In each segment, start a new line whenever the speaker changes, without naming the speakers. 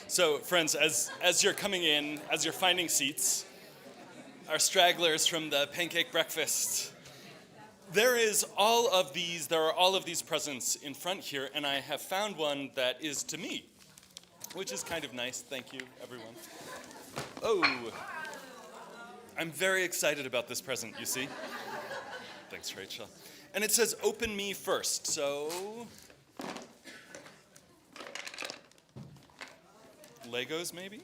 So, friends, as you're coming in, as you're finding seats, our stragglers from the pancake breakfast, there are all of these presents in front here, and I have found one that is to me, which is kind of nice. Thank you, everyone. Oh, I'm very excited about this present, you see. Thanks, Rachel. And it says, "Open me first." So, Legos, maybe?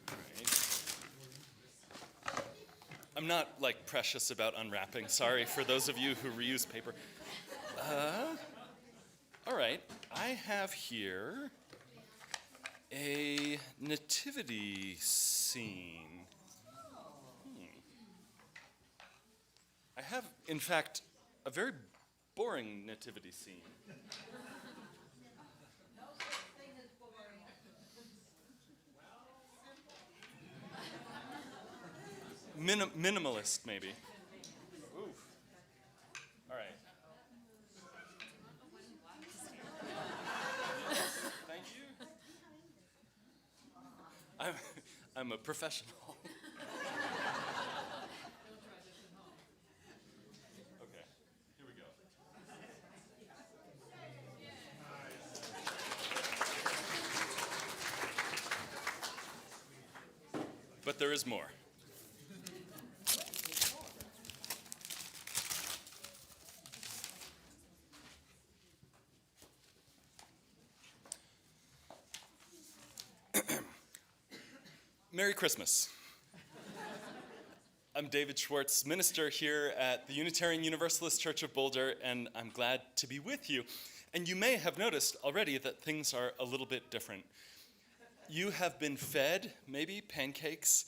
All right. I'm not, precious about unwrapping. Sorry for those of you who reuse paper. All right. I have here a nativity scene. I have, in fact, a very boring nativity scene. Minimalist, maybe. Ooh. All right. Thank you. I'm a professional. Okay, here we go. But there is more. Merry Christmas. I'm David Schwartz, minister here at the Unitarian Universalist Church of Boulder, and I'm glad to be with you. And you may have noticed already that things are a little bit different. You have been fed, maybe, pancakes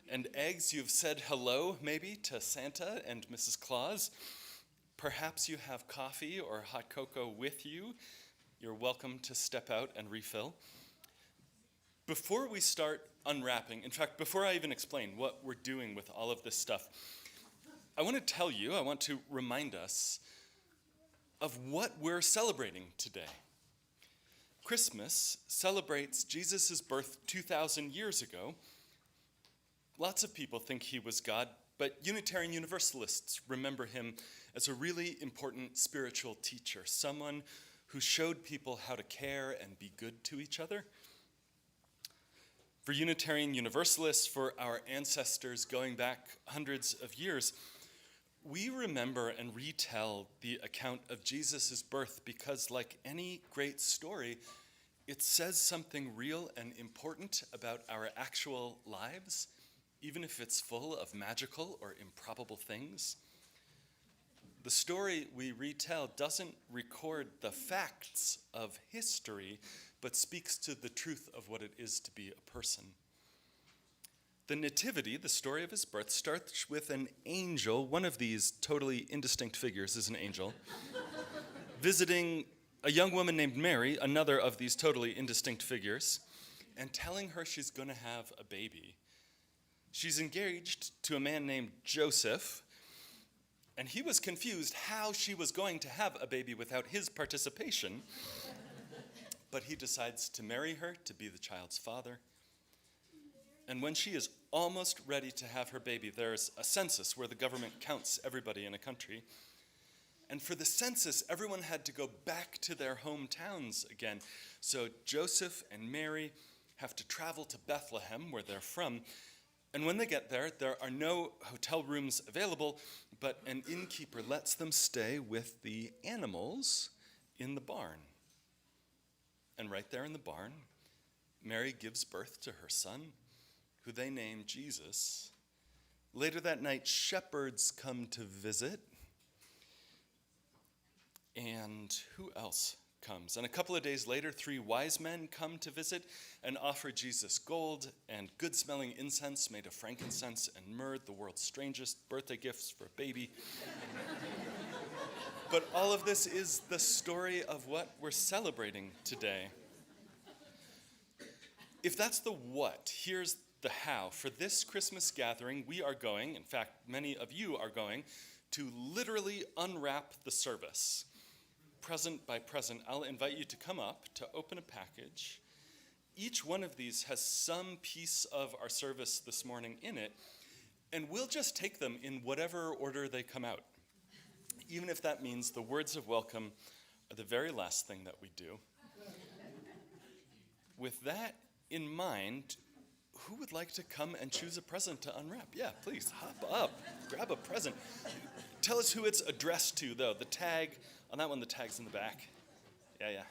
and eggs. You've said hello, maybe, to Santa and Mrs. Claus. Perhaps you have coffee or hot cocoa with you. You're welcome to step out and refill. Before we start unwrapping, in fact, before I even explain what we're doing with all of this stuff, I want to remind us of what we're celebrating today. Christmas celebrates Jesus' birth 2,000 years ago. Lots of people think he was God, but Unitarian Universalists remember him as a really important spiritual teacher, someone who showed people how to care and be good to each other. For Unitarian Universalists, for our ancestors going back hundreds of years, we remember and retell the account of Jesus' birth because, like any great story, it says something real and important about our actual lives, even if it's full of magical or improbable things. The story we retell doesn't record the facts of history, but speaks to the truth of what it is to be a person. The Nativity, the story of his birth, starts with an angel. One of these totally indistinct figures is an angel, visiting a young woman named Mary, another of these totally indistinct figures, and telling her she's going to have a baby. She's engaged to a man named Joseph, and he was confused how she was going to have a baby without his participation. But he decides to marry her to be the child's father. And when she is almost ready to have her baby, there's a census where the government counts everybody in a country. And for the census, everyone had to go back to their hometowns again. So Joseph and Mary have to travel to Bethlehem, where they're from. And when they get there, there are no hotel rooms available, but an innkeeper lets them stay with the animals in the barn. And right there in the barn, Mary gives birth to her son, who they name Jesus. Later that night, shepherds come to visit. And who else comes? And a couple of days later, 3 wise men come to visit and offer Jesus gold and good-smelling incense made of frankincense and myrrh, the world's strangest birthday gifts for a baby. But all of this is the story of what we're celebrating today. If that's the what, here's the how. For this Christmas gathering, we are going, in fact, many of you are going, to literally unwrap the service. present by present, I'll invite you to come up to open a package. Each one of these has some piece of our service this morning in it, and we'll just take them in whatever order they come out, even if that means the words of welcome are the very last thing that we do. With that in mind, who would like to come and choose a present to unwrap? Yeah, please, hop up, grab a present. Tell us who it's addressed to, though. The tag, on that one, the tag's in the back. Yeah.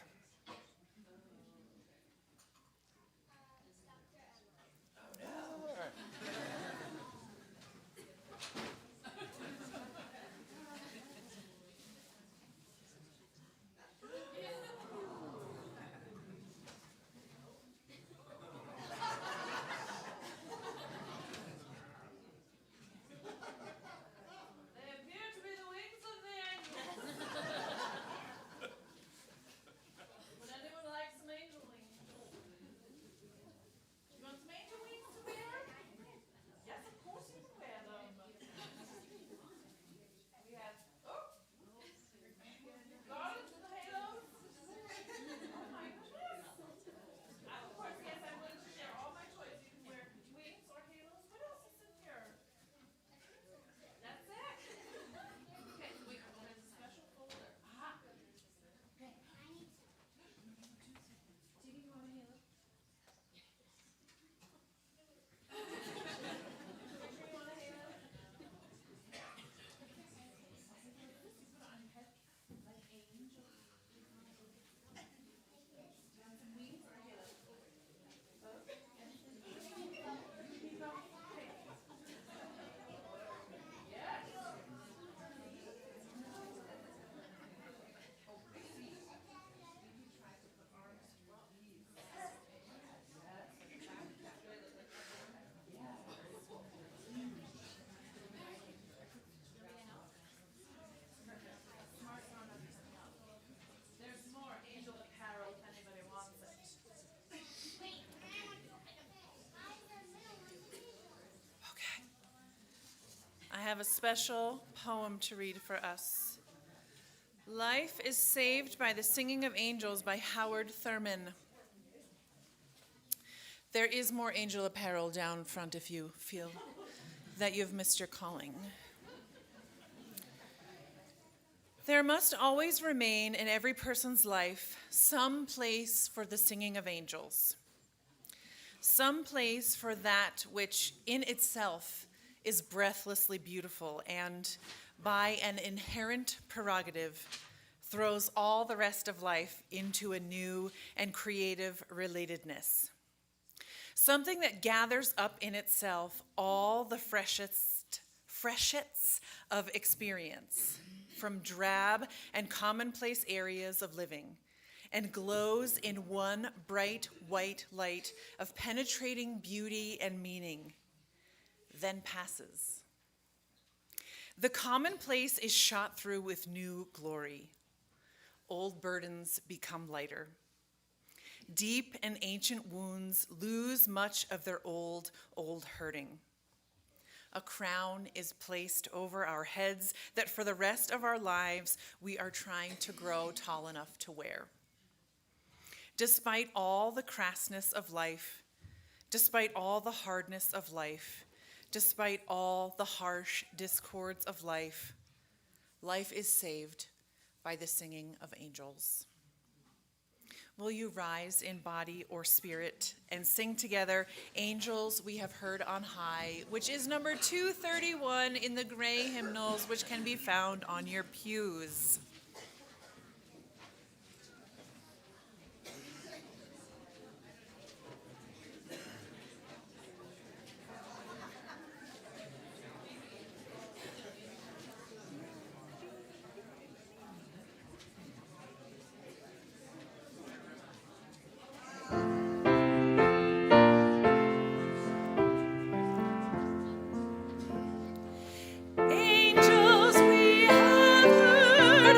I have a special poem to read for us. Life is Saved by the Singing of Angels by Howard Thurman. There is more angel apparel down front if you feel that you've missed your calling. There must always remain in every person's life some place for the singing of angels, some place for that which in itself is breathlessly beautiful and, by an inherent prerogative, throws all the rest of life into a new and creative relatedness. Something that gathers up in itself all the freshets of experience from drab and commonplace areas of living, and glows in one bright white light of penetrating beauty and meaning, then passes. The commonplace is shot through with new glory. Old burdens become lighter. Deep and ancient wounds lose much of their old hurting. A crown is placed over our heads that for the rest of our lives we are trying to grow tall enough to wear. Despite all the crassness of life, despite all the hardness of life, despite all the harsh discords of life, life is saved by the singing of angels. Will you rise in body or spirit and sing together Angels We Have Heard on High, which is number 231 in the gray hymnals, which can be found on your pews. Angels we have heard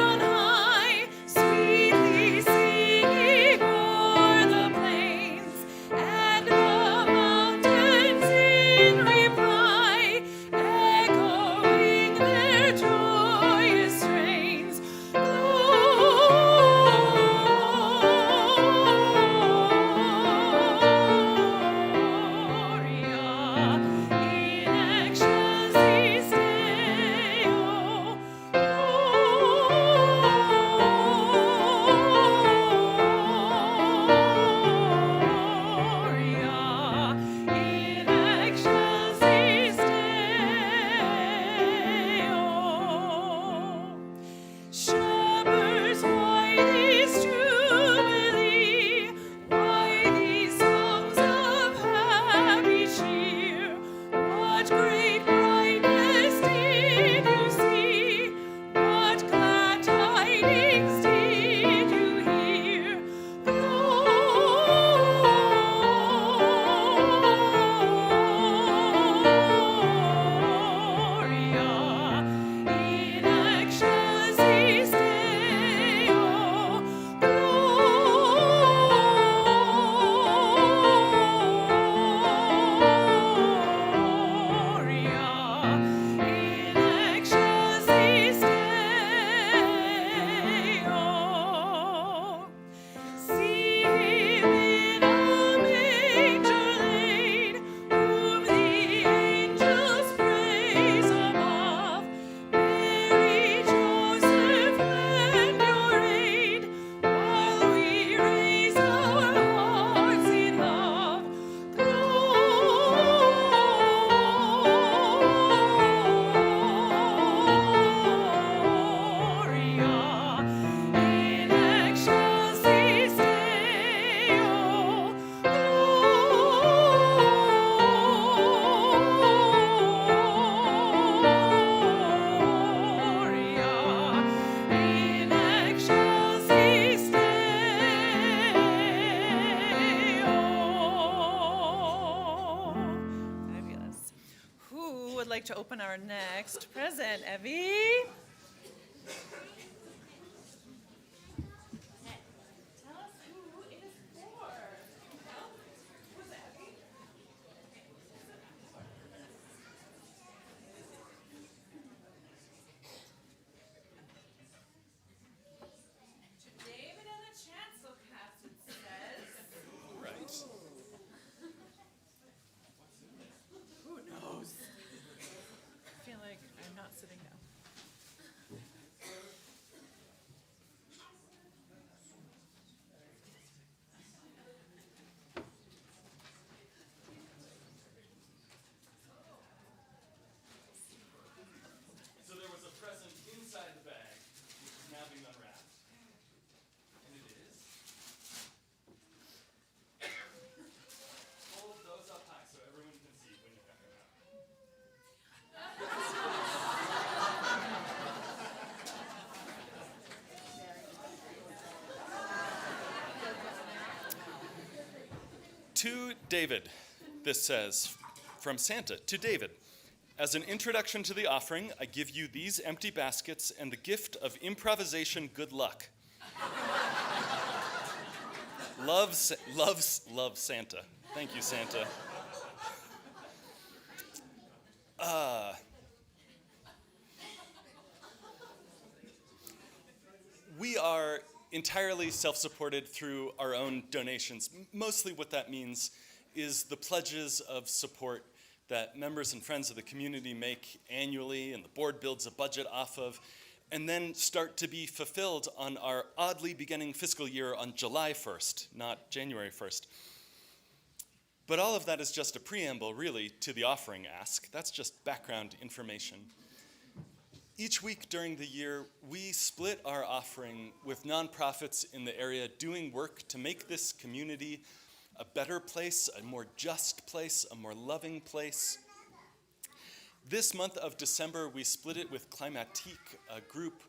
like to open our next present, Evie. Tell us who it is for. Who's Evie? To David and the chancel cast, it says.
Right.
Who knows? I feel like I'm not sitting down.
So there was a present inside the bag, which is now being unwrapped. And it is. Hold those up high so everyone can see when you pack them out. To David, this says, from Santa to David. As an introduction to the offering, I give you these empty baskets and the gift of improvisation good luck. Love Santa. Thank you, Santa. We are entirely self-supported through our own donations. Mostly what that means is the pledges of support that members and friends of the community make annually and the board builds a budget off of, and then start to be fulfilled on our oddly beginning fiscal year on July 1st, not January 1st. But all of that is just a preamble, really, to the offering ask. That's just background information. Each week during the year, we split our offering with nonprofits in the area doing work to make this community a better place, a more just place, a more loving place. This month of December, we split it with Climatique, a group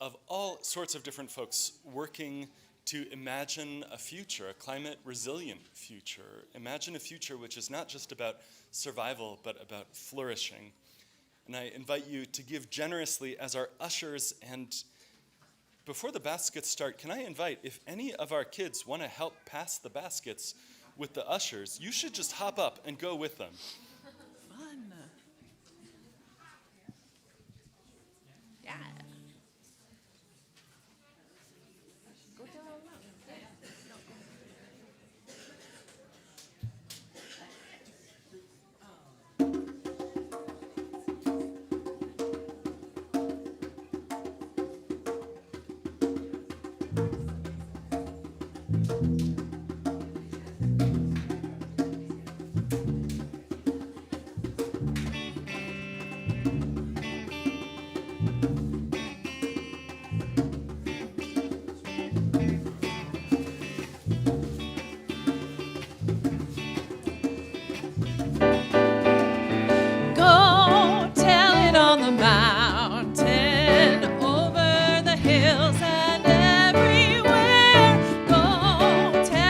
of all sorts of different folks working to imagine a future, a climate-resilient future. Imagine a future which is not just about survival, but about flourishing. And I invite you to give generously as our ushers. And before the baskets start, can I invite, if any of our kids want to help pass the baskets with the ushers, you should just hop up and go with them.
Fun. Yeah. Go tell them. Go tell it on the mountain, over the hills and everywhere. Go tell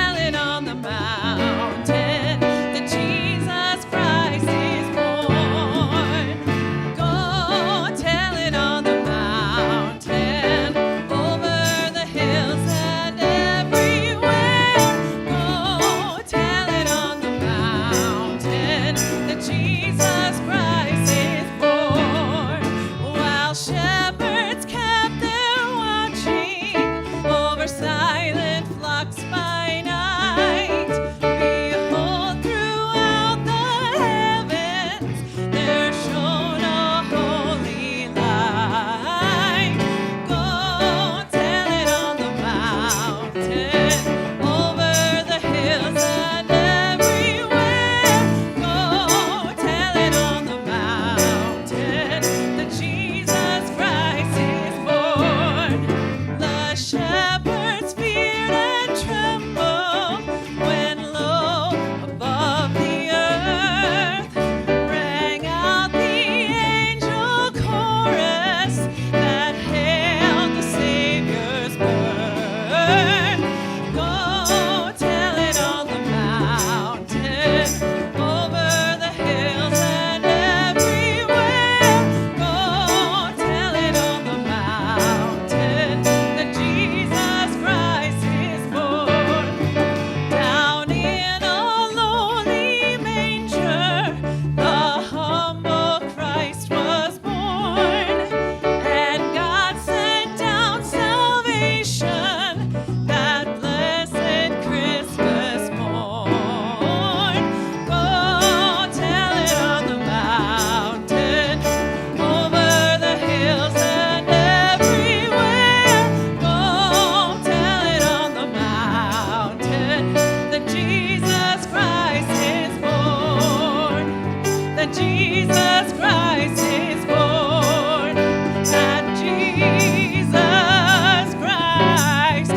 Jesus Christ is born, that Jesus Christ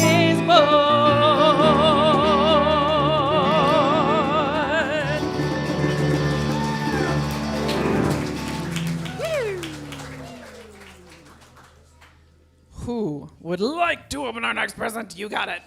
is born. Who would like to open our next present? You got it.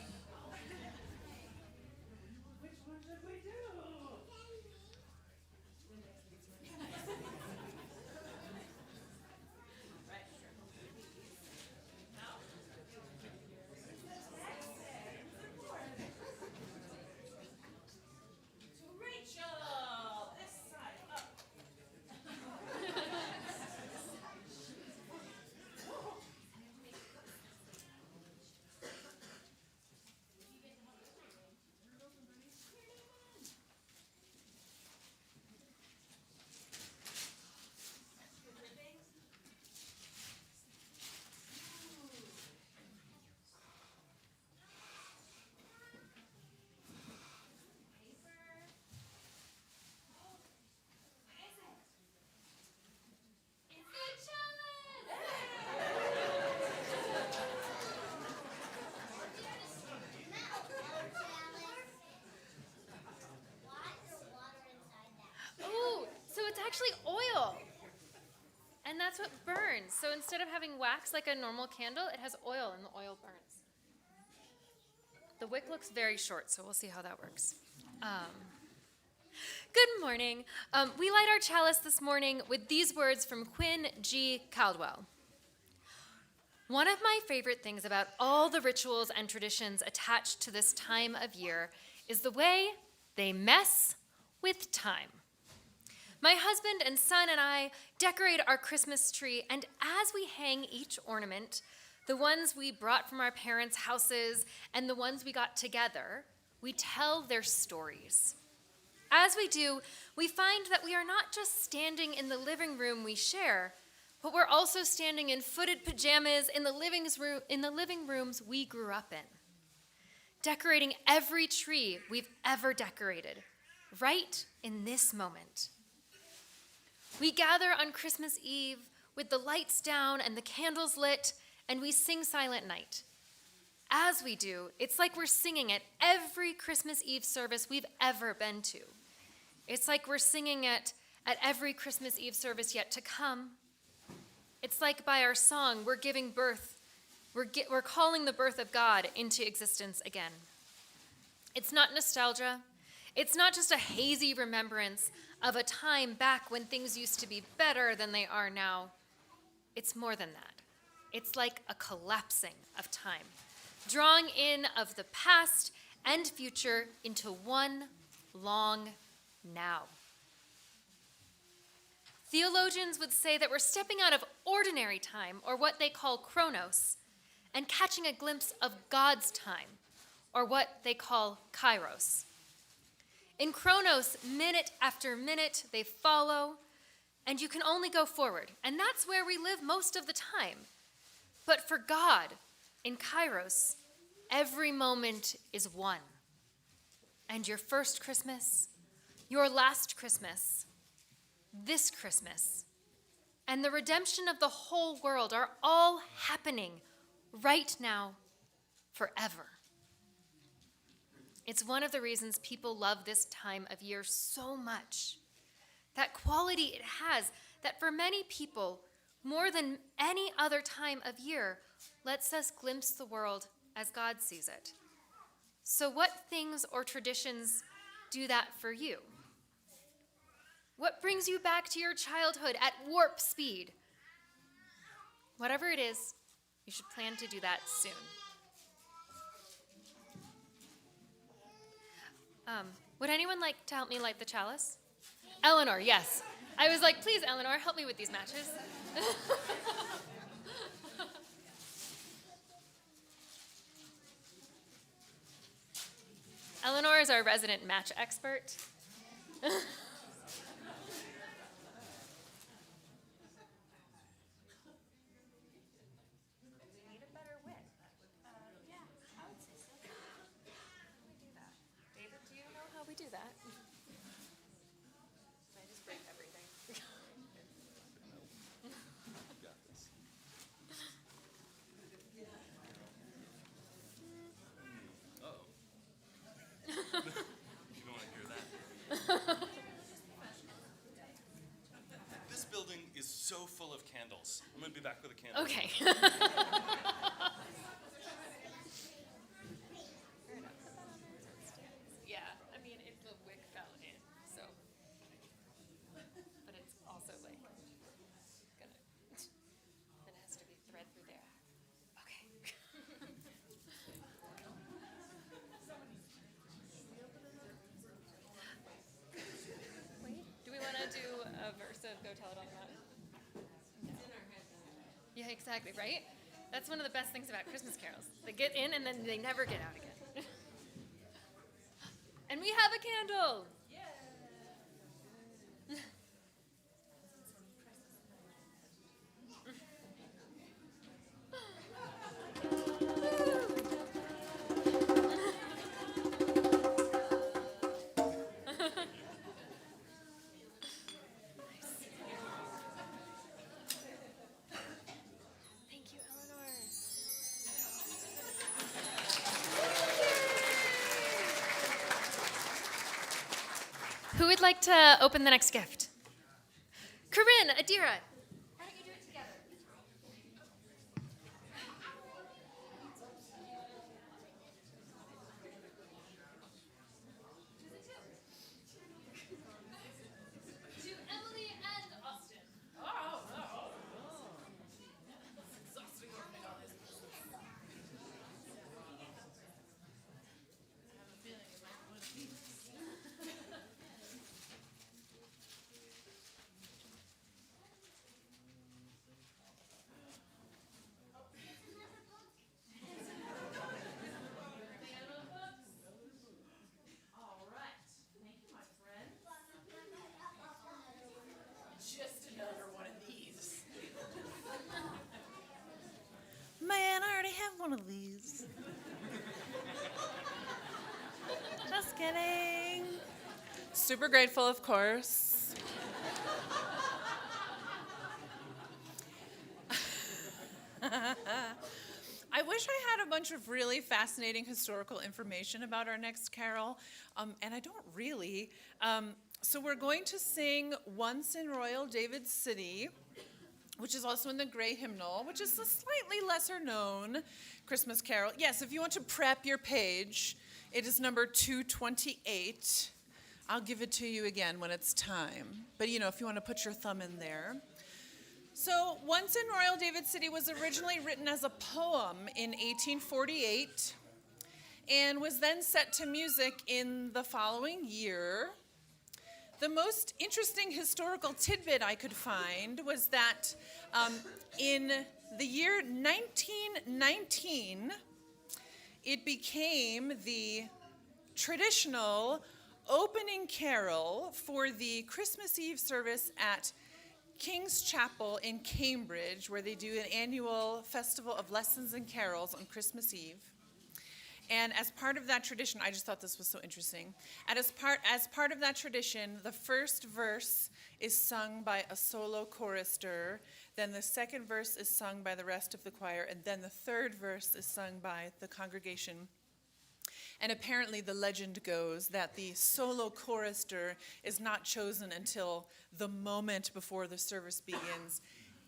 Oh, so it's actually oil. And that's what burns. So instead of having wax like a normal candle, it has oil, and the oil burns. The wick looks very short, so we'll see how that works. Good morning. We light our chalice this morning with these words from Quinn G. Caldwell. One of my favorite things about all the rituals and traditions attached to this time of year is the way they mess with time. My husband and son and I decorate our Christmas tree, and as we hang each ornament, the ones we brought from our parents' houses and the ones we got together, we tell their stories. As we do, we find that we are not just standing in the living room we share, but we're also standing in footed pajamas in the living rooms we grew up in, decorating every tree we've ever decorated, right in this moment. We gather on Christmas Eve with the lights down and the candles lit, and we sing Silent Night. As we do, it's like we're singing at every Christmas Eve service we've ever been to. It's like we're singing it at every Christmas Eve service yet to come. It's like by our song, we're giving birth, we're calling the birth of God into existence again. It's not nostalgia. It's not just a hazy remembrance of a time back when things used to be better than they are now. It's more than that. It's like a collapsing of time, drawing in of the past and future into one long now. Theologians would say that we're stepping out of ordinary time, or what they call chronos, and catching a glimpse of God's time, or what they call kairos. In chronos, minute after minute, they follow, and you can only go forward. And that's where we live most of the time. But for God, in kairos, every moment is one. And your first Christmas, your last Christmas, this Christmas, and the redemption of the whole world are all happening right now, forever. It's one of the reasons people love this time of year so much. That quality it has, that for many people, more than any other time of year, lets us glimpse the world as God sees it. So what things or traditions do that for you? What brings you back to your childhood at warp speed? Whatever it is, you should plan to do that soon. Would anyone like to help me light the chalice? Eleanor, yes. I was like, please, Eleanor, help me with these matches. Eleanor is our resident match expert. Do that. I just break everything. Yeah, I mean, if the wick fell in, so. But it's also like, gonna, then it has to be thread through there. Okay. Wait, do we want to do a verse of Go Tell It on the Mountain? No. Yeah, exactly, right? That's one of the best things about Christmas carols. They get in and then they never get out again. And we have a candle. Thank you, Eleanor. Who would like to open the next gift? Corinne, Adira. Why don't you do it together? To Emily and Austin.
All right. Thank you, my friend. Just another one of these. Man, I already have one of these. Just kidding. Super grateful, of course. I wish I had a bunch of really fascinating historical information about our next carol, and I don't really. So we're going to sing Once in Royal David's City, which is also in the Gray Hymnal, which is a slightly lesser known Christmas carol. Yes, if you want to prep your page, it is number 228. I'll give it to you again when it's time. But if you want to put your thumb in there. So, Once in Royal David City was originally written as a poem in 1848 and was then set to music in the following year. The most interesting historical tidbit I could find was that in the year 1919, it became the traditional opening carol for the Christmas Eve service at King's Chapel in Cambridge, where they do an annual festival of lessons and carols on Christmas Eve. And as part of that tradition, I just thought this was so interesting. And as part of that tradition, the first verse is sung by a solo chorister, then the second verse is sung by the rest of the choir, and then the third verse is sung by the congregation. And apparently the legend goes that the solo chorister is not chosen until the moment before the service begins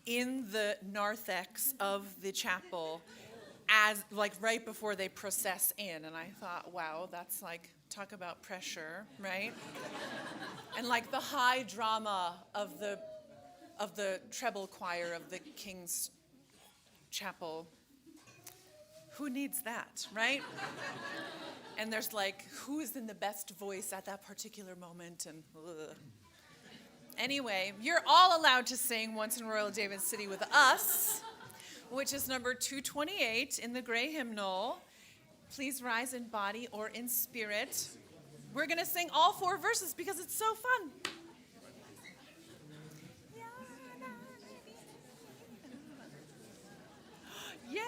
in the narthex of the chapel, as right before they process in. And I thought, wow, that's talk about pressure, right? And the high drama of the treble choir of the King's Chapel. Who needs that, right? And there's who is in the best voice at that particular moment, and ugh. Anyway, you're all allowed to sing Once in Royal David City with us, which is number 228 in the Gray Hymnal. Please rise in body or in spirit. We're going to sing all 4 verses because it's so fun. Yay!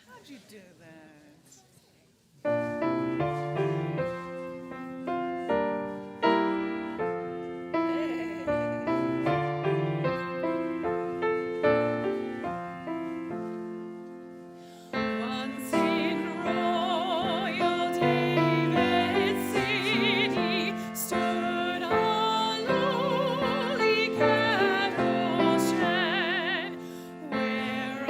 How'd you do that? Once in Royal David City stood a lowly cattle shed, where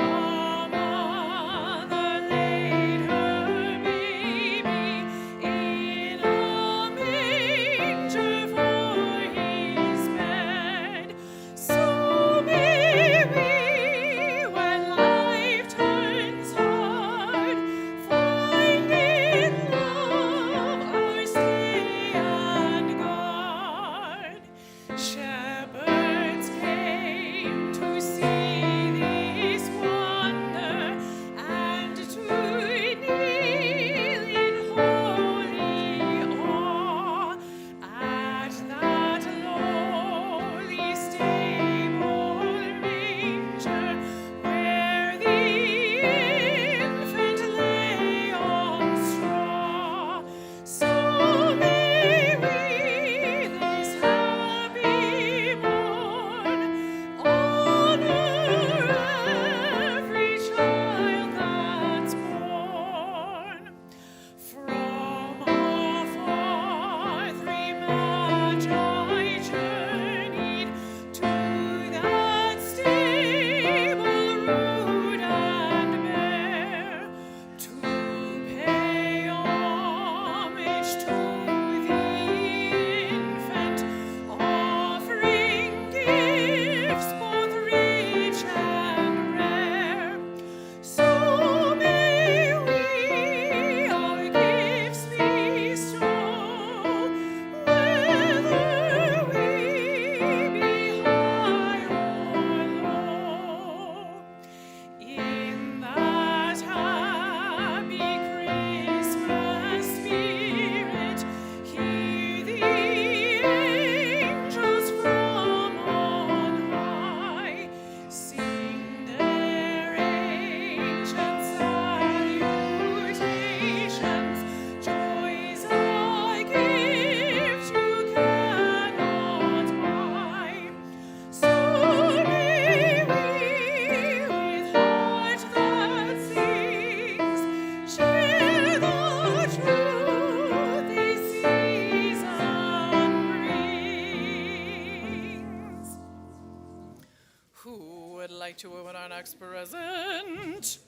like to open our next present?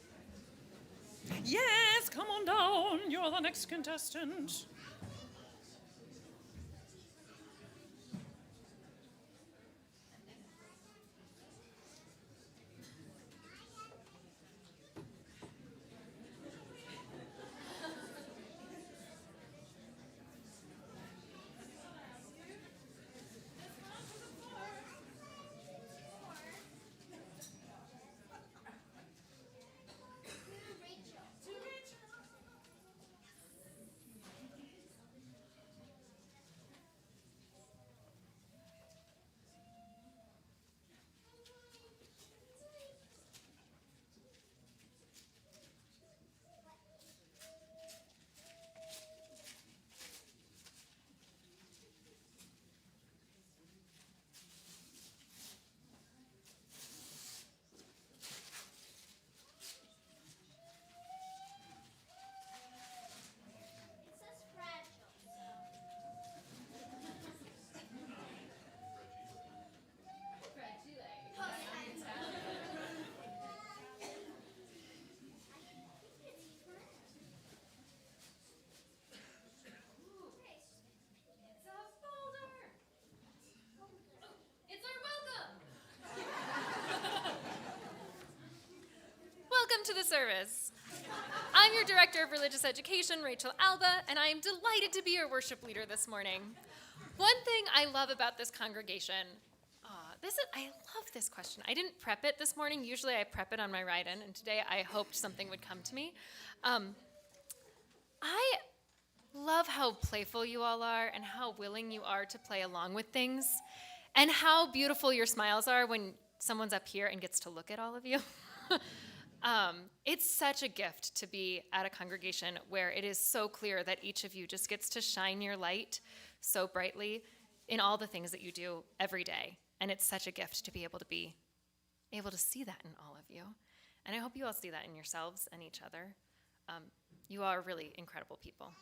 Yes, come on down. You're the next contestant.
Welcome to the service. I'm your Director of Religious Education, Rachel Alba, and I am delighted to be your worship leader this morning. One thing I love about this congregation, I love this question. I didn't prep it this morning. Usually I prep it on my ride-in, and today I hoped something would come to me. I love how playful you all are and how willing you are to play along with things, and how beautiful your smiles are when someone's up here and gets to look at all of you. It's such a gift to be at a congregation where it is so clear that each of you just gets to shine your light so brightly in all the things that you do every day. And it's such a gift to be able to see that in all of you. And I hope you all see that in yourselves and each other. You are really incredible people.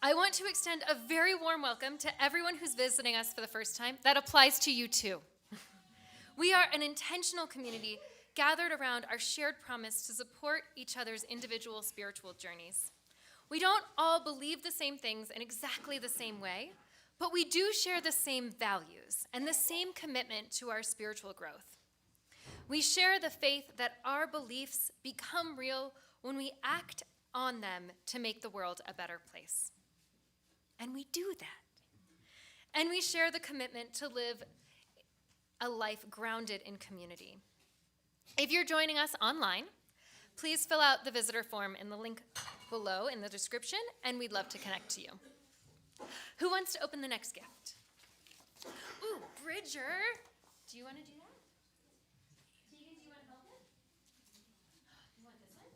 I want to extend a very warm welcome to everyone who's visiting us for the first time. That applies to you too. We are an intentional community gathered around our shared promise to support each other's individual spiritual journeys. We don't all believe the same things in exactly the same way, but we do share the same values and the same commitment to our spiritual growth. We share the faith that our beliefs become real when we act on them to make the world a better place. And we do that. And we share the commitment to live a life grounded in community. If you're joining us online, please fill out the visitor form in the link below in the description, and we'd love to connect to you. Who wants to open the next gift? Ooh, Bridger. Do you want to do that? Tegan, do you want to help him? You want this one?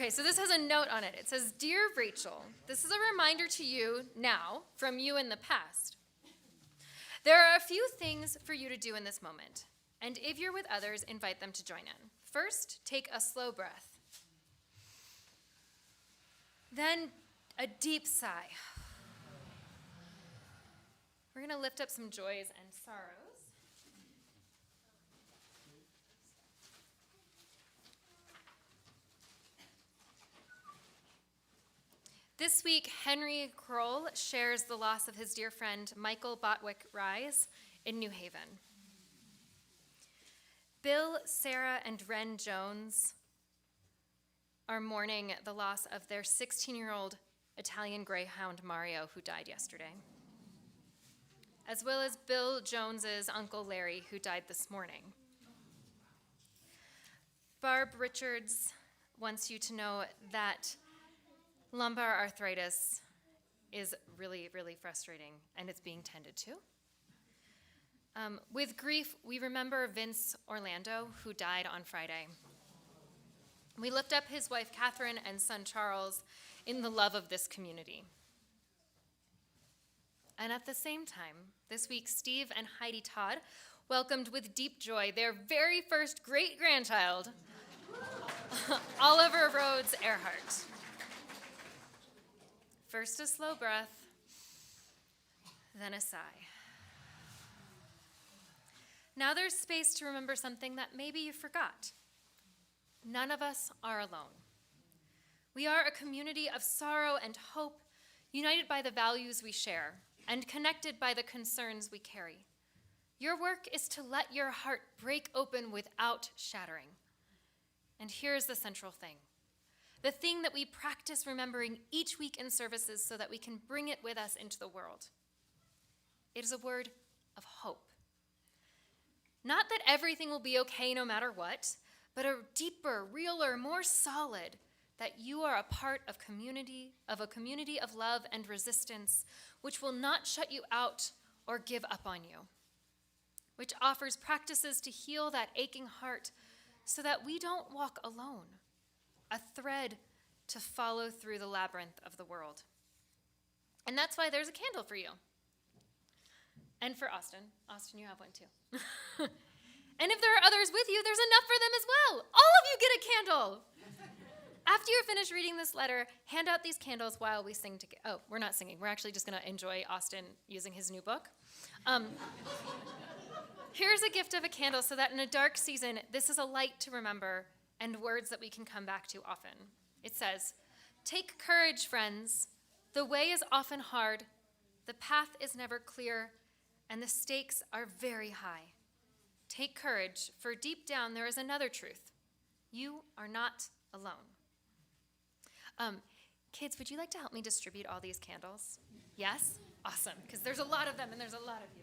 Okay, so this has a note on it. It says, "Dear Rachel, this is a reminder to you now from you in the past. There are a few things for you to do in this moment, and if you're with others, invite them to join in. First, take a slow breath. Then a deep sigh. We're going to lift up some joys and sorrows. This week, Henry Kroll shares the loss of his dear friend Michael Botwick Rise in New Haven. Bill, Sarah, and Ren Jones are mourning the loss of their 16-year-old Italian Greyhound Mario, who died yesterday, as well as Bill Jones's uncle Larry, who died this morning. Barb Richards wants you to know that lumbar arthritis is really, really frustrating, and it's being tended to. With grief, we remember Vince Orlando, who died on Friday. We lift up his wife, Catherine, and son, Charles, in the love of this community. And at the same time, this week, Steve and Heidi Todd welcomed with deep joy their very first great-grandchild, Oliver Rhodes Earhart. First a slow breath, then a sigh. Now there's space to remember something that maybe you forgot. None of us are alone. We are a community of sorrow and hope, united by the values we share and connected by the concerns we carry. Your work is to let your heart break open without shattering. And here's the central thing. The thing that we practice remembering each week in services so that we can bring it with us into the world. It is a word of hope. Not that everything will be okay no matter what, but a deeper, realer, more solid, that you are a part of a community of love and resistance, which will not shut you out or give up on you, which offers practices to heal that aching heart so that we don't walk alone, a thread to follow through the labyrinth of the world. And that's why there's a candle for you. And for Austin. Austin, you have one too. And if there are others with you, there's enough for them as well. All of you get a candle. After you're finished reading this letter, hand out these candles while we sing together. Oh, we're not singing. We're actually just going to enjoy Austin using his new book. Here's a gift of a candle so that in a dark season, this is a light to remember and words that we can come back to often. It says, "Take courage, friends. The way is often hard. The path is never clear, and the stakes are very high. Take courage, for deep down there is another truth. You are not alone." Kids, would you like to help me distribute all these candles? Yes? Awesome, because there's a lot of them and there's a lot of you.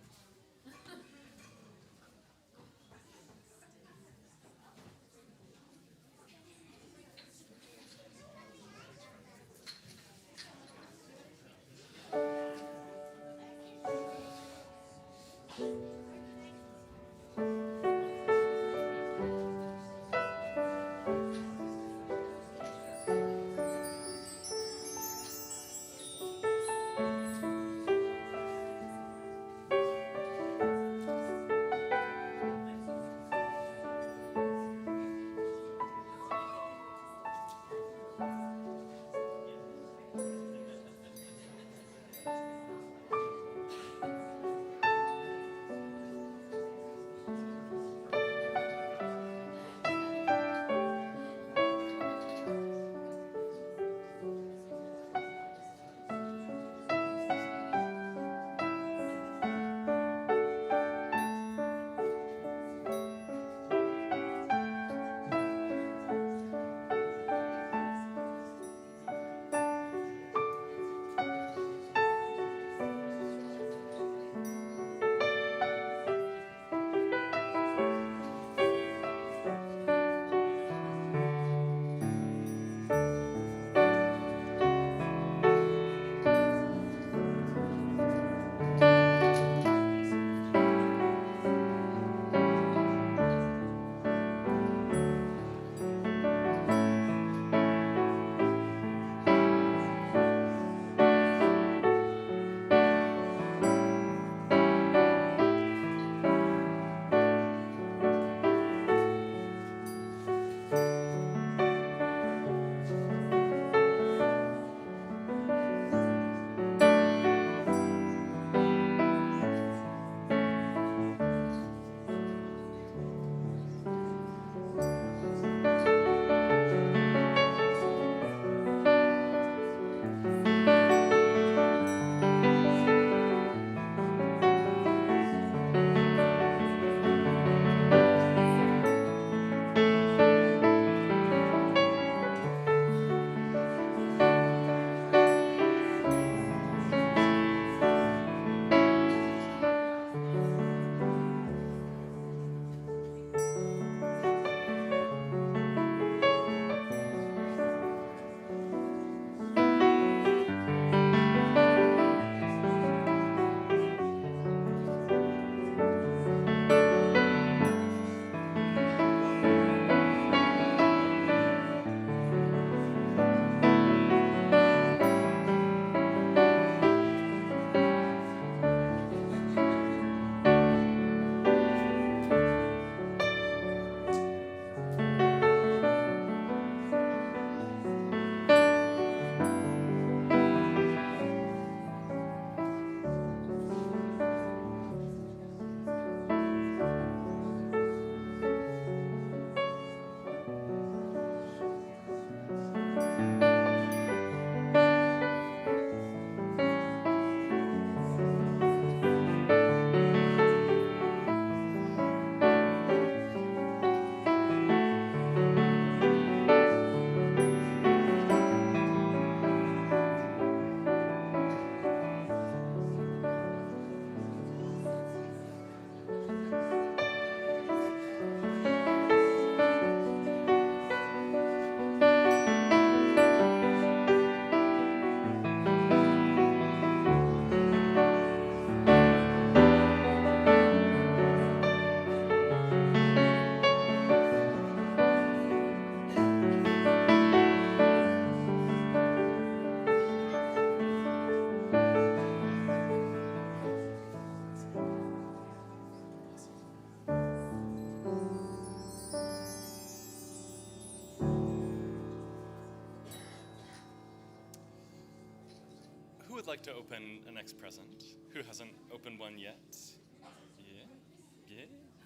like to open a next present? Who hasn't opened one yet?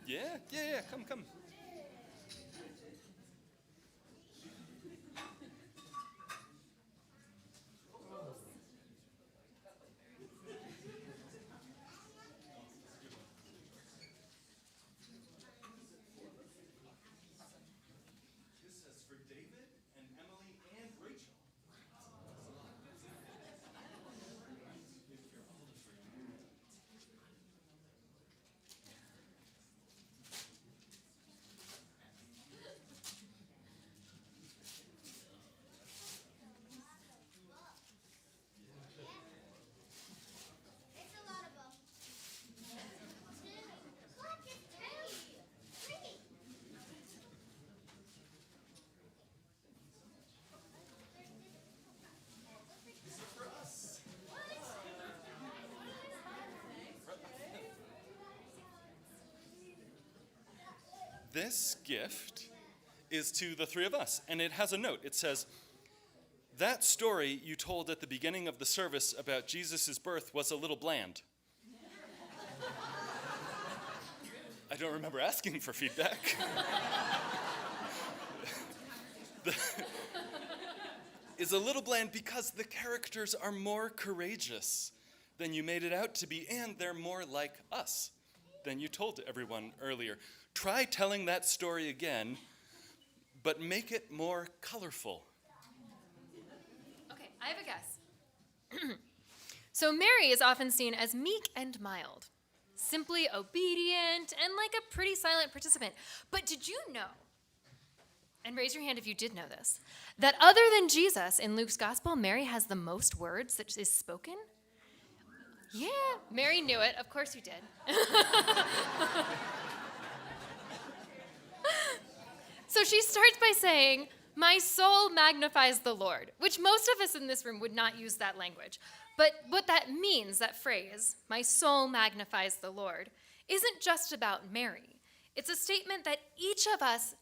Yeah, come. This is for David and Emily and Rachel.
It's a lot of them. Look, it's tiny. Pretty.
These are for us. This gift is to the three of us, and it has a note. It says, "That story you told at the beginning of the service about Jesus' birth was a little bland." I don't remember asking for feedback. Is a little bland because the characters are more courageous than you made it out to be, and they're more like us than you told everyone earlier. Try telling that story again, but make it more colorful.
Okay, I have a guess. So Mary is often seen as meek and mild, simply obedient and like a pretty silent participant. But did you know, and raise your hand if you did know this, that other than Jesus in Luke's gospel, Mary has the most words that is spoken? Yeah, Mary knew it. Of course you did. So she starts by saying, "My soul magnifies the Lord," which most of us in this room would not use that language. But what that means, that phrase, "my soul magnifies the Lord," isn't just about Mary. It's a statement that each of us,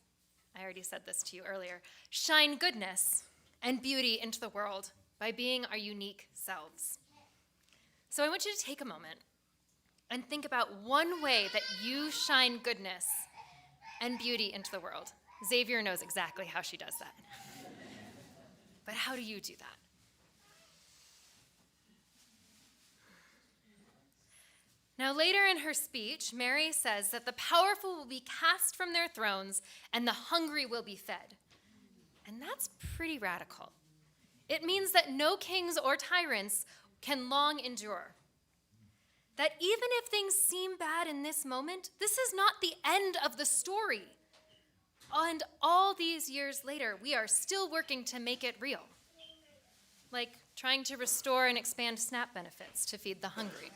I already said this to you earlier, shine goodness and beauty into the world by being our unique selves. So I want you to take a moment and think about one way that you shine goodness and beauty into the world. Xavier knows exactly how she does that. But how do you do that? Now, later in her speech, Mary says that the powerful will be cast from their thrones and the hungry will be fed. And that's pretty radical. It means that no kings or tyrants can long endure. That even if things seem bad in this moment, this is not the end of the story. And all these years later, we are still working to make it real. Like trying to restore and expand SNAP benefits to feed the hungry.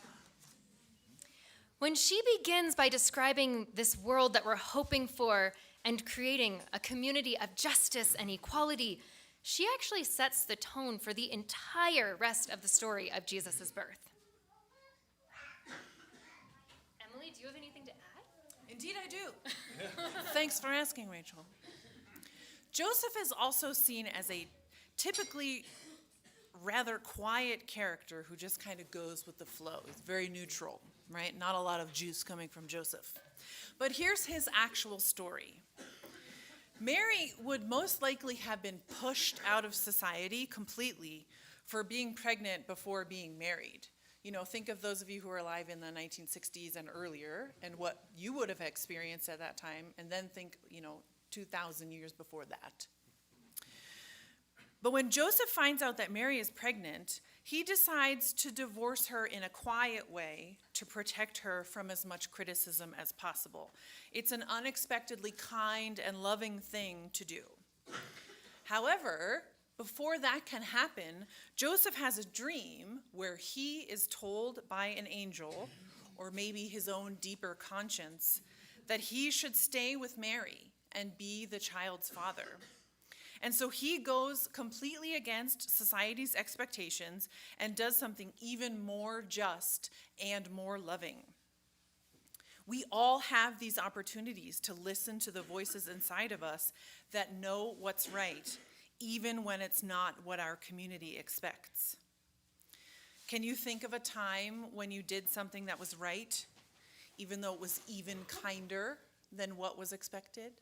When she begins by describing this world that we're hoping for and creating a community of justice and equality, she actually sets the tone for the entire rest of the story of Jesus' birth. Emily, do you have anything to add?
Indeed, I do. Thanks for asking, Rachel. Joseph is also seen as a typically rather quiet character who just kind of goes with the flow. He's very neutral, right? Not a lot of juice coming from Joseph. But here's his actual story. Mary would most likely have been pushed out of society completely for being pregnant before being married. You know, think of those of you who were alive in the 1960s and earlier and what you would have experienced at that time, and then think, 2,000 years before that. But when Joseph finds out that Mary is pregnant, he decides to divorce her in a quiet way to protect her from as much criticism as possible. It's an unexpectedly kind and loving thing to do. However, before that can happen, Joseph has a dream where he is told by an angel, or maybe his own deeper conscience, that he should stay with Mary and be the child's father. And so he goes completely against society's expectations and does something even more just and more loving. We all have these opportunities to listen to the voices inside of us that know what's right, even when it's not what our community expects. Can you think of a time when you did something that was right, even though it was even kinder than what was expected?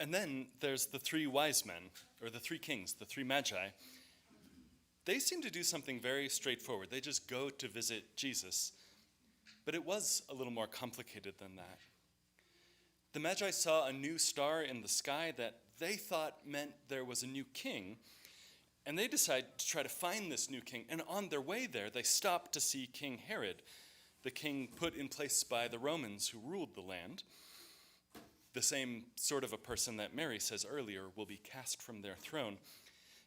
And then there's the three wise men, or the three kings, the three magi. They seem to do something very straightforward. They just go to visit Jesus. But it was a little more complicated than that. The magi saw a new star in the sky that they thought meant there was a new king, and they decided to try to find this new king. And on their way there, they stopped to see King Herod, the king put in place by the Romans who ruled the land. The same sort of a person that Mary says earlier will be cast from their throne.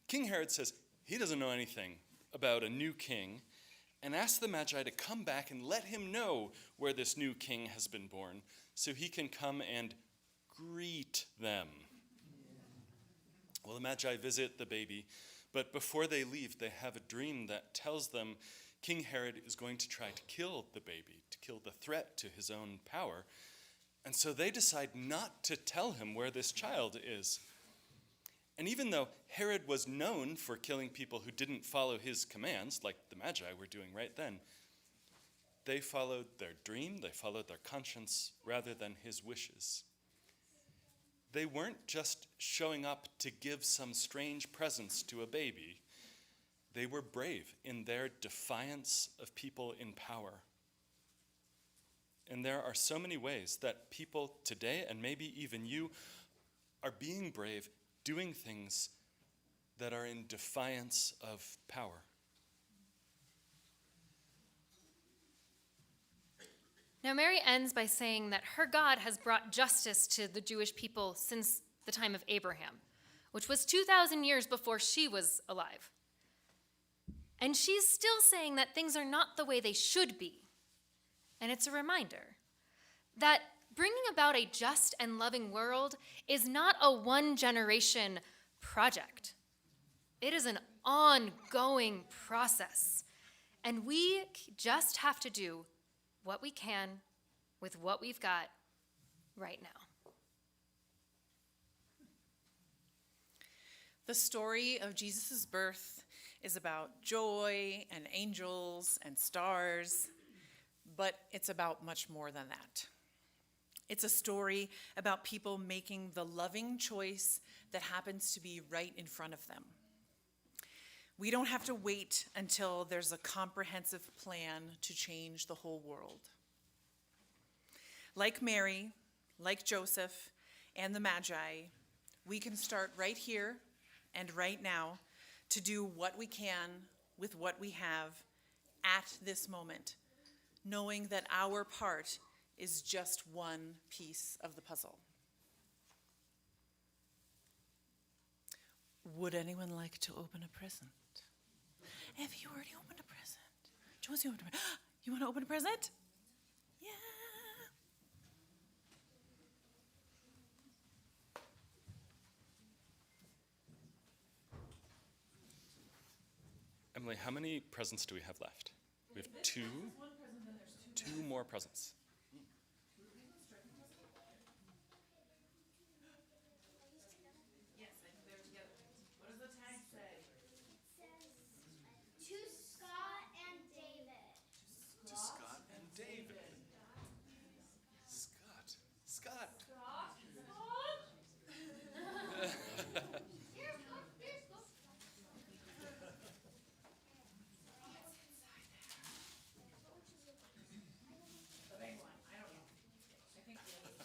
King Herod says he doesn't know anything about a new king and asks the Magi to come back and let him know where this new king has been born so he can come and greet them. Well, the Magi visit the baby, but before they leave, they have a dream that tells them King Herod is going to try to kill the baby, to kill the threat to his own power. And so they decide not to tell him where this child is. And even though Herod was known for killing people who didn't follow his commands, like the Magi were doing right then, they followed their dream, they followed their conscience, rather than his wishes. They weren't just showing up to give some strange presents to a baby. They were brave in their defiance of people in power. And there are so many ways that people today, and maybe even you, are being brave, doing things that are in defiance of power.
Now, Mary ends by saying that her God has brought justice to the Jewish people since the time of Abraham, which was 2,000 years before she was alive. And she's still saying that things are not the way they should be. And it's a reminder that bringing about a just and loving world is not a one-generation project. It is an ongoing process. And we just have to do what we can with what we've got right now.
The story of Jesus' birth is about joy and angels and stars, but it's about much more than that. It's a story about people making the loving choice that happens to be right in front of them. We don't have to wait until there's a comprehensive plan to change the whole world. Like Mary, like Joseph, and the Magi, we can start right here and right now to do what we can with what we have at this moment, knowing that our part is just one piece of the puzzle. Would anyone like to open a present? Have you already opened a present? Josie, you want to open a present? Yeah.
Emily, how many presents do we have left? We have two. Two more presents.
Yes, I think they're together. What does the tag say?
To Scott and David.
To Scott and David. Scott. Scott.
The big one. I don't know. I think the other one.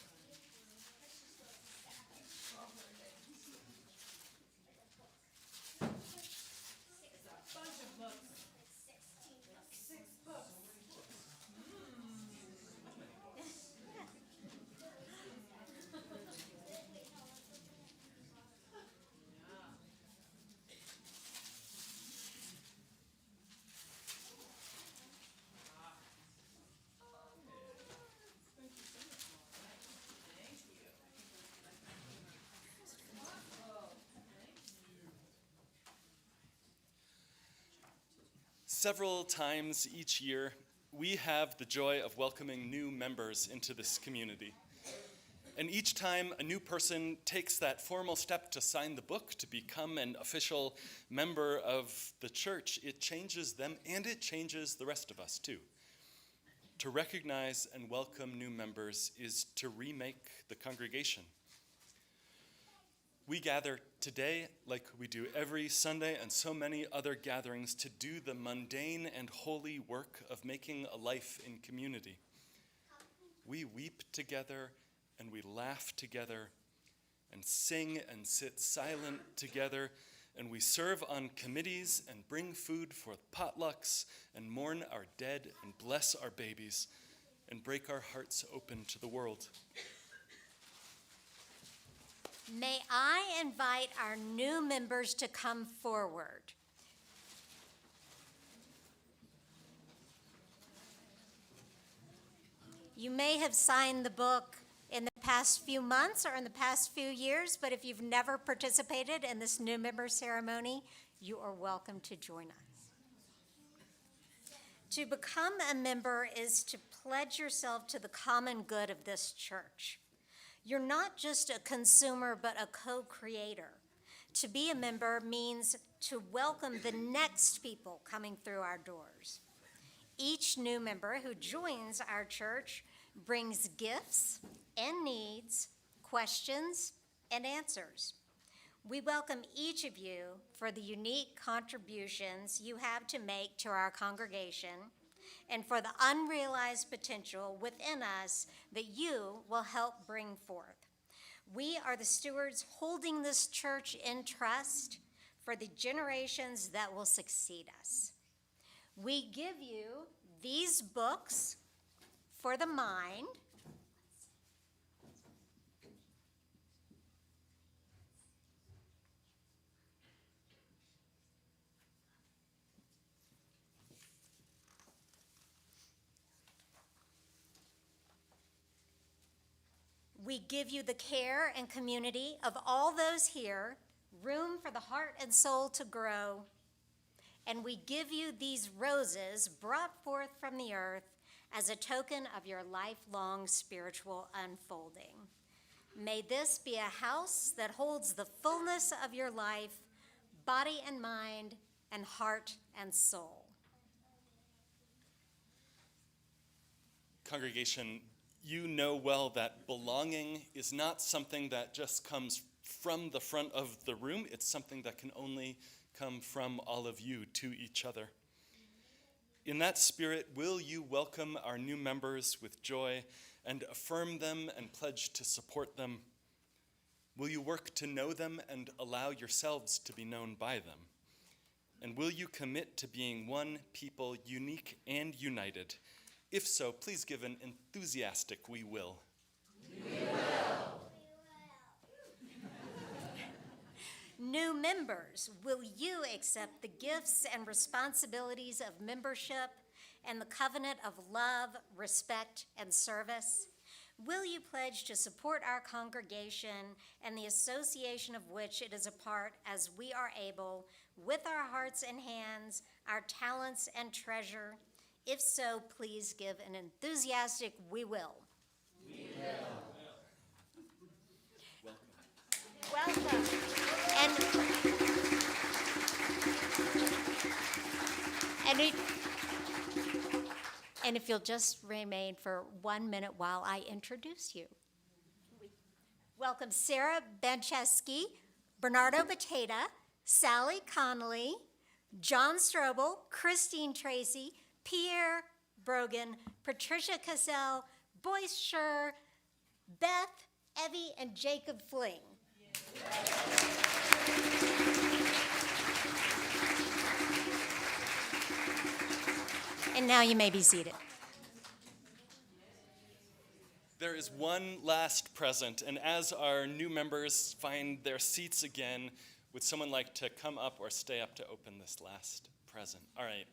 It's a bunch of books. 6 books.
Several times each year, we have the joy of welcoming new members into this community. And each time a new person takes that formal step to sign the book, to become an official member of the church, it changes them and it changes the rest of us too. To recognize and welcome new members is to remake the congregation. We gather today, like we do every Sunday and so many other gatherings, to do the mundane and holy work of making a life in community. We weep together and we laugh together and sing and sit silent together, and we serve on committees and bring food for potlucks and mourn our dead and bless our babies and break our hearts open to the world.
May I invite our new members to come forward. You may have signed the book in the past few months or in the past few years, but if you've never participated in this new member ceremony, you are welcome to join us. To become a member is to pledge yourself to the common good of this church. You're not just a consumer, but a co-creator. To be a member means to welcome the next people coming through our doors. Each new member who joins our church brings gifts and needs, questions, and answers. We welcome each of you for the unique contributions you have to make to our congregation and for the unrealized potential within us that you will help bring forth. We are the stewards holding this church in trust for the generations that will succeed us. We give you these books for the mind. We give you the care and community of all those here, room for the heart and soul to grow. And we give you these roses brought forth from the earth as a token of your lifelong spiritual unfolding. May this be a house that holds the fullness of your life, body and mind, and heart and soul.
Congregation, you know well that belonging is not something that just comes from the front of the room. It's something that can only come from all of you to each other. In that spirit, will you welcome our new members with joy and affirm them and pledge to support them? Will you work to know them and allow yourselves to be known by them? And will you commit to being one people, unique and united? If so, please give an enthusiastic "we will."
We will. New members, will you accept the gifts and responsibilities of membership and the covenant of love, respect, and service? Will you pledge to support our congregation and the association of which it is a part as we are able, with our hearts and hands, our talents and treasure? If so, please give an enthusiastic "we will." We will. Welcome. And if you'll just remain for 1 minute while I introduce you. Welcome Sarah Bencheski, Bernardo Bateta, Sally Connolly, John Strobel, Christine Tracy, Pierre Brogan, Patricia Cassell, Boyce Schur, Beth, Evie, and Jacob Fling. And now you may be seated.
There is one last present, and as our new members find their seats again, would someone like to come up or stay up to open this last present? All right,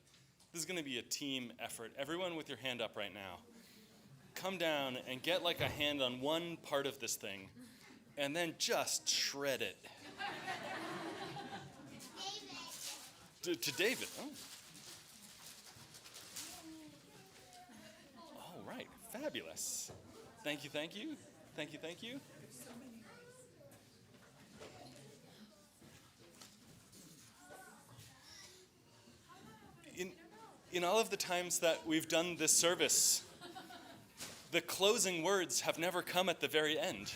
this is going to be a team effort. Everyone with your hand up right now. Come down and get like a hand on one part of this thing, and then just shred it. To David. Oh. All right, fabulous. Thank you, thank you. Thank you, thank you. In all of the times that we've done this service, the closing words have never come at the very end.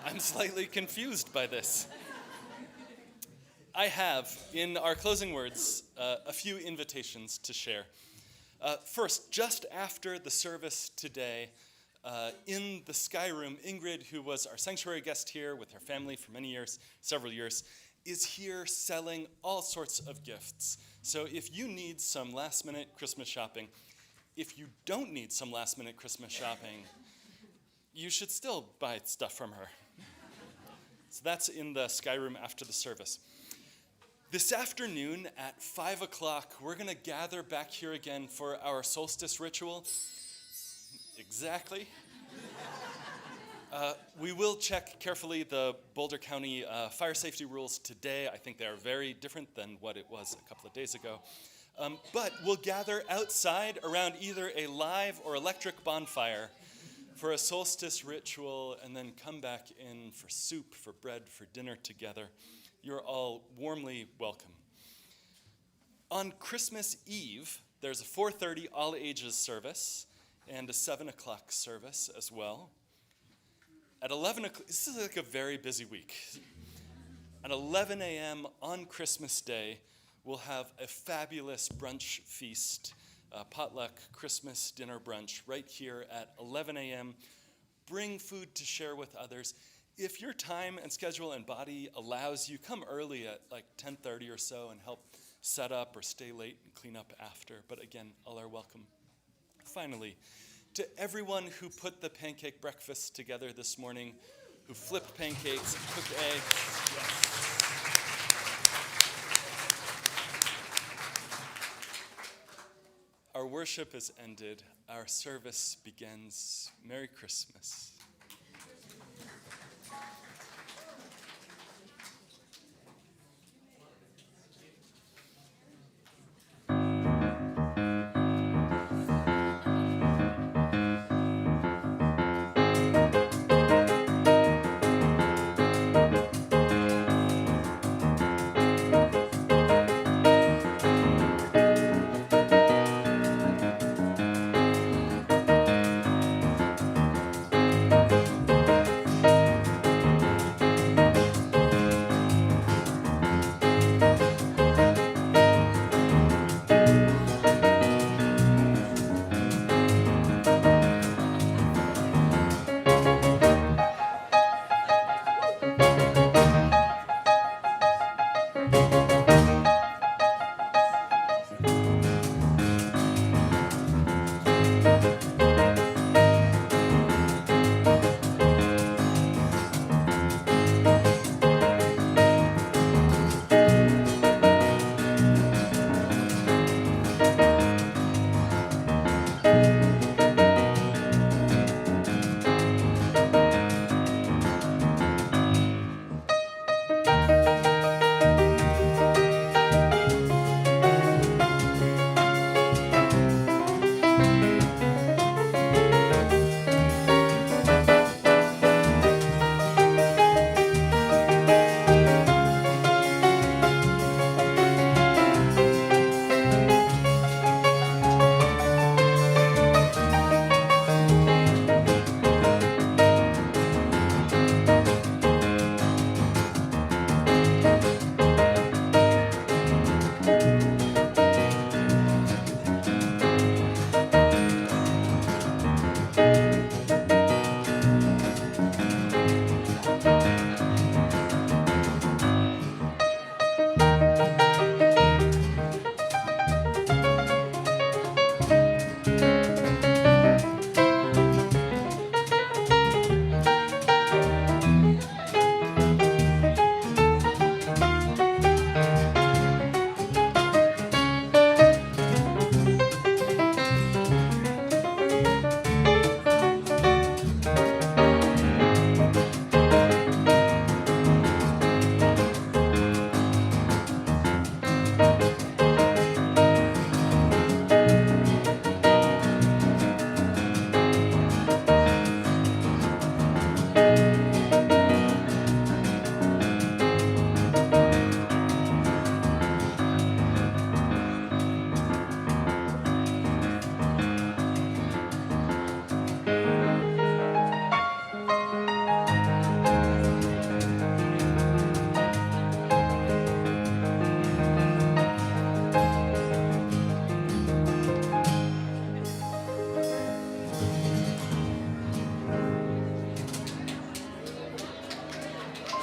I'm slightly confused by this. I have, in our closing words, a few invitations to share. First, just after the service today, in the Sky Room, Ingrid, who was our sanctuary guest here with her family for many years, several years, is here selling all sorts of gifts. So if you need some last-minute Christmas shopping, if you don't need some last-minute Christmas shopping, you should still buy stuff from her. So that's in the Sky Room after the service. This afternoon at 5 o'clock, we're going to gather back here again for our solstice ritual. Exactly. We will check carefully the Boulder County fire safety rules today. I think they are very different than what it was a couple of days ago. But we'll gather outside around either a live or electric bonfire for a solstice ritual and then come back in for soup, for bread, for dinner together. You're all warmly welcome. On Christmas Eve, there's a 4:30 all ages service and a 7 o'clock service as well. At 11 o'clock, this is like a very busy week. At 11 a.m. on Christmas Day, we'll have a fabulous brunch feast, potluck Christmas dinner brunch right here at 11 a.m. Bring food to share with others. If your time and schedule and body allows you, come early at like 10:30 or so and help set up or stay late and clean up after. But again, all are welcome. Finally, to everyone who put the pancake breakfast together this morning, who flipped pancakes, cooked eggs. Yes. Our worship is ended. Our service begins. Merry Christmas.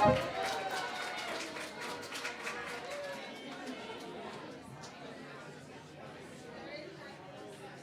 Amen.